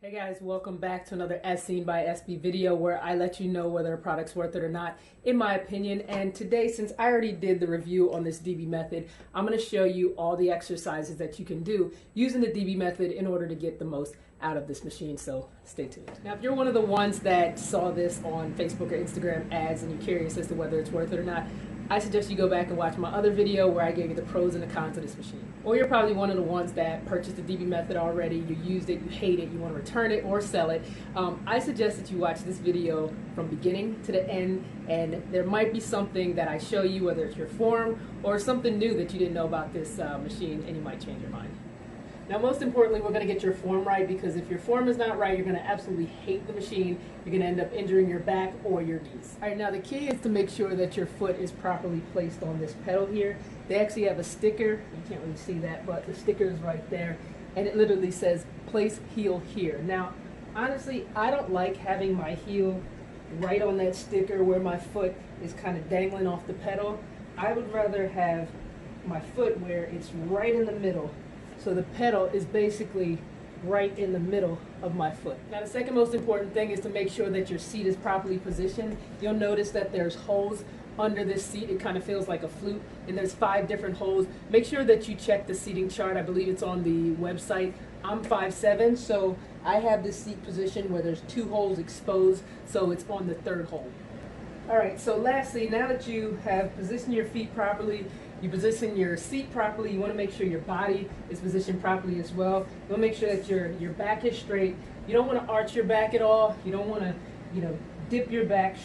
Hey guys, welcome back to another As Seen by SB video where I let you know whether a product's worth it or not, in my opinion. And today, since I already did the review on this DB method, I'm going to show you all the exercises that you can do using the DB method in order to get the most out of this machine, so stay tuned. Now, if you're one of the ones that saw this on Facebook or Instagram ads and you're curious as to whether it's worth it or not, I suggest you go back and watch my other video where I gave you the pros and the cons of this machine. Or you're probably one of the ones that purchased the DB method already, you used it, you hate it, you want to return it or sell it. I suggest that you watch this video from beginning to the end, and there might be something that I show you, whether it's your form or something new that you didn't know about this machine, and you might change your mind. Now, most importantly, we're going to get your form right, because if your form is not right, you're going to absolutely hate the machine. You're going to end up injuring your back or your knees. All right, now the key is to make sure that your foot is properly placed on this pedal here. They actually have a sticker. You can't really see that, but the sticker is right there, and it literally says, place heel here. Now, honestly, I don't like having my heel right on that sticker where my foot is kind of dangling off the pedal. I would rather have my foot where it's right in the middle. So the pedal is basically right in the middle of my foot. Now, the second most important thing is to make sure that your seat is properly positioned. You'll notice that there's holes under this seat. It kind of feels like a flute, and there's 5 different holes. Make sure that you check the seating chart. I believe it's on the website. I'm 5'7", so I have this seat position where there's 2 holes exposed, so it's on the 3rd hole. All right, so lastly, now that you have positioned your feet properly, you position your seat properly, you want to make sure your body is positioned properly as well. You want to make sure that your back is straight. You don't want to arch your back at all. You don't want to, dip your back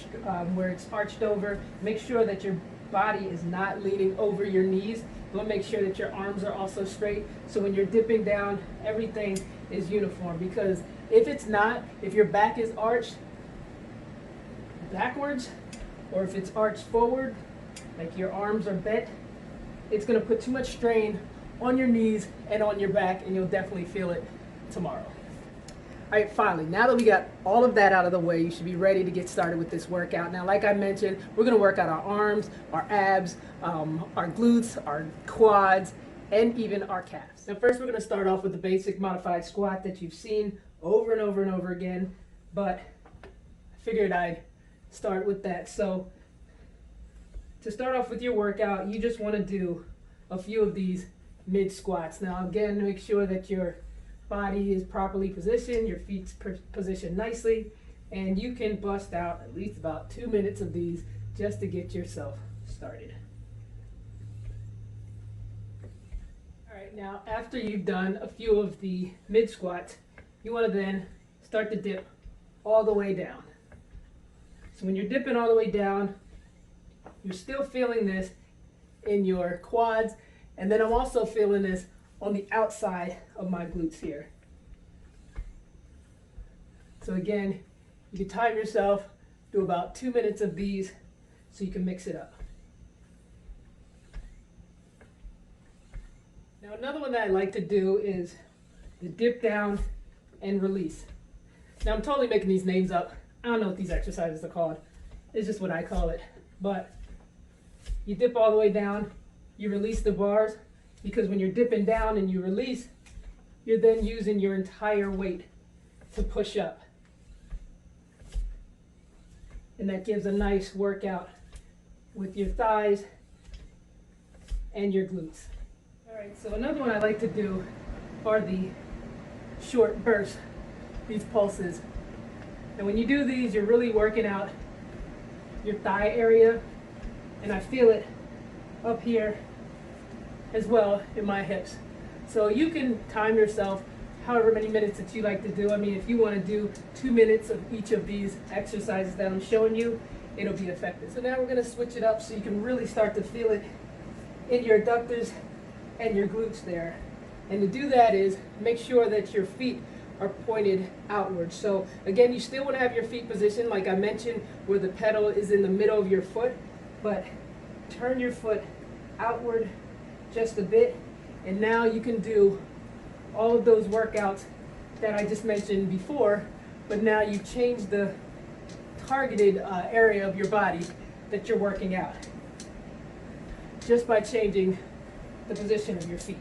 where it's arched over. Make sure that your body is not leaning over your knees. You want to make sure that your arms are also straight. So when you're dipping down, everything is uniform. Because if it's not, if your back is arched backwards, or if it's arched forward, like your arms are bent, it's going to put too much strain on your knees and on your back, and you'll definitely feel it tomorrow. All right, finally, now that we got all of that out of the way, you should be ready to get started with this workout. Now, like I mentioned, we're going to work out our arms, our abs, our glutes, our quads, and even our calves. Now, first, we're going to start off with the basic modified squat that you've seen over and over and over again, but I figured I'd start with that. So to start off with your workout, you just want to do a few of these mid squats. Now, again, make sure that your body is properly positioned, your feet's positioned nicely, and you can bust out at least about 2 minutes of these just to get yourself started. All right, now after you've done a few of the mid squats, you want to then start to dip all the way down. So when you're dipping all the way down, you're still feeling this in your quads, and then I'm also feeling this on the outside of my glutes here. So again, you can time yourself, do about 2 minutes of these so you can mix it up. Now, another one that I like to do is the dip down and release. Now, I'm totally making these names up. I don't know what these exercises are called. It's just what I call it. But you dip all the way down, you release the bars, because when you're dipping down and you release, you're then using your entire weight to push up. And that gives a nice workout with your thighs and your glutes. All right, so another one I like to do are the short bursts, these pulses. And when you do these, you're really working out your thigh area, and I feel it up here as well in my hips. So you can time yourself however many minutes that you like to do. I mean, if you want to do 2 minutes of each of these exercises that I'm showing you, it'll be effective. So now we're going to switch it up so you can really start to feel it in your adductors and your glutes there. And to do that is make sure that your feet are pointed outward. So again, you still want to have your feet positioned, like I mentioned, where the pedal is in the middle of your foot, but turn your foot outward just a bit, and now you can do all of those workouts that I just mentioned before, but now you've changed the targeted area of your body that you're working out just by changing the position of your feet.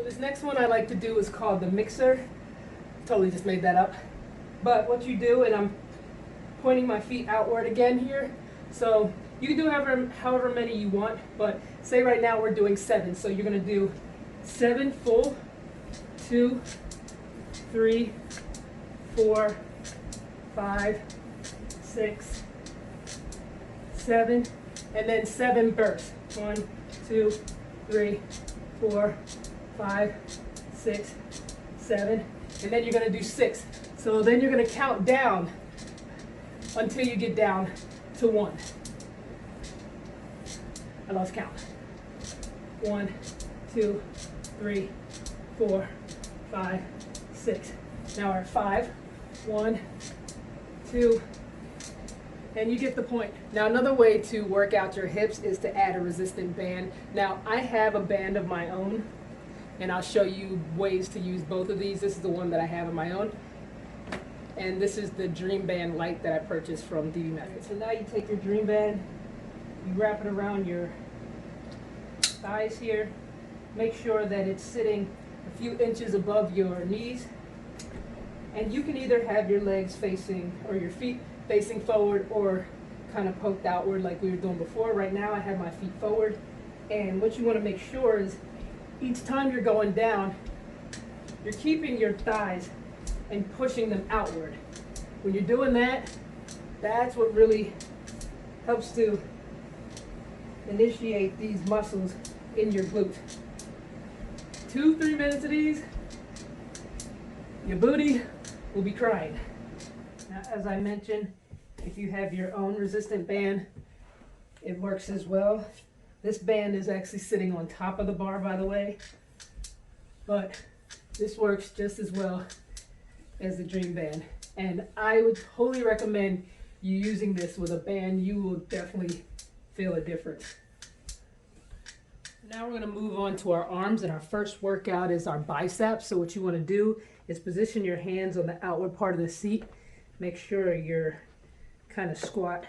So this next one I like to do is called the mixer. Totally just made that up. But what you do, and I'm pointing my feet outward again here. So you can do however many you want, but say right now we're doing 7. So you're gonna do 7 full, 2, 3, 4, 5, 6, 7, and then 7 bursts. 1, 2, 3, 4, 5, 6, 7, and then you're gonna do 6. So then you're gonna count down until you get down to 1. I lost count. 1, 2, 3, 4, 5, 6. Now we're at 5. 1, 2, and you get the point. Now another way to work out your hips is to add a resistant band. Now I have a band of my own, and I'll show you ways to use both of these. This is the one that I have of my own, and this is the Dream Band Lite that I purchased from DBmethod. So now you take your Dream Band, you wrap it around your thighs here. Make sure that it's sitting a few inches above your knees, and you can either have your legs facing, or your feet facing forward, or kind of poked outward like we were doing before. Right now I have my feet forward, and what you want to make sure is each time you're going down, you're keeping your thighs and pushing them outward. When you're doing that, that's what really helps to initiate these muscles in your glute. 2-3 minutes of these, your booty will be crying. Now, as I mentioned, if you have your own resistant band, it works as well. This band is actually sitting on top of the bar, by the way, but this works just as well as the Dream Band. And I would totally recommend you using this with a band. You will definitely feel a difference. Now we're going to move on to our arms, and our first workout is our biceps. So what you want to do is position your hands on the outward part of the seat. Make sure you're kind of squat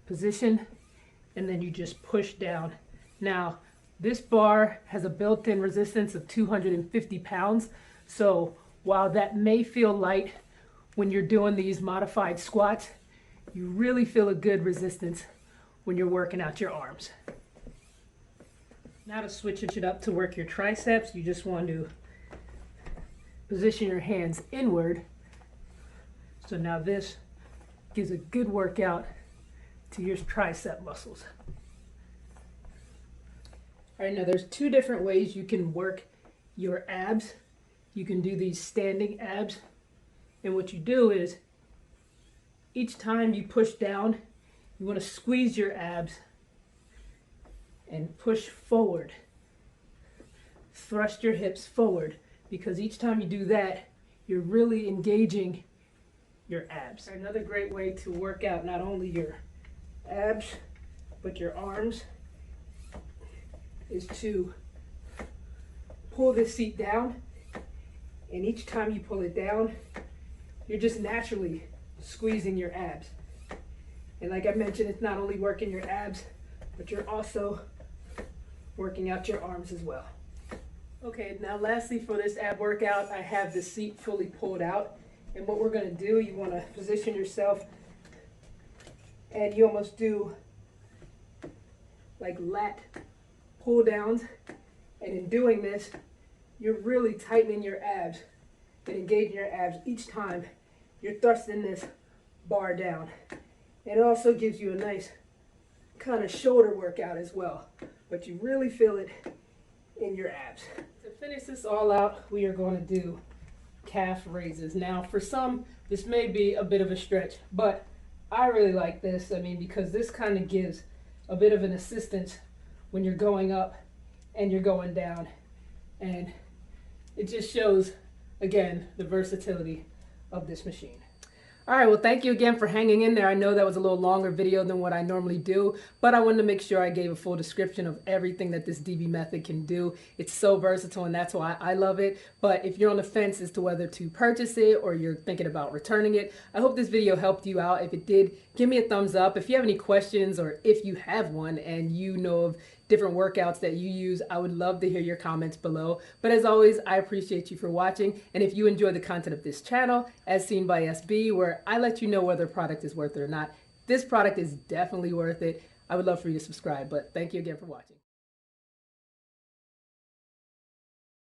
position, and then you just push down. Now this bar has a built-in resistance of 250 pounds. So while that may feel light when you're doing these modified squats, you really feel a good resistance when you're working out your arms. Now to switch it up to work your triceps, you just want to position your hands inward. So now this gives a good workout to your tricep muscles. All right, now there's 2 different ways you can work your abs. You can do these standing abs, and what you do is each time you push down, you want to squeeze your abs and push forward. Thrust your hips forward, because each time you do that, you're really engaging your abs. Another great way to work out not only your abs, but your arms, is to pull this seat down, and each time you pull it down, you're just naturally squeezing your abs. And like I mentioned, it's not only working your abs, but you're also working out your arms as well. Okay, now lastly for this ab workout, I have the seat fully pulled out. And what we're going to do, you want to position yourself, and you almost do like lat pull downs. And in doing this, you're really tightening your abs and engaging your abs each time you're thrusting this bar down. And it also gives you a nice kind of shoulder workout as well, but you really feel it in your abs. To finish this all out, we are going to do calf raises. Now for some, this may be a bit of a stretch, but I really like this. I mean, because this kind of gives a bit of an assistance when you're going up and you're going down, and it just shows again the versatility of this machine. All right, well, thank you again for hanging in there. I know that was a little longer video than what I normally do, but I wanted to make sure I gave a full description of everything that this DBmethod can do. It's so versatile, and that's why I love it. But if you're on the fence as to whether to purchase it or you're thinking about returning it, I hope this video helped you out. If it did, Give me a thumbs up. If you have any questions or if you have one and you know of different workouts that you use, I would love to hear your comments below. But as always, I appreciate you for watching. And if you enjoy the content of this channel, as seen by SB, where I let you know whether a product is worth it or not, this product is definitely worth it. I would love for you to subscribe, but thank you again for watching.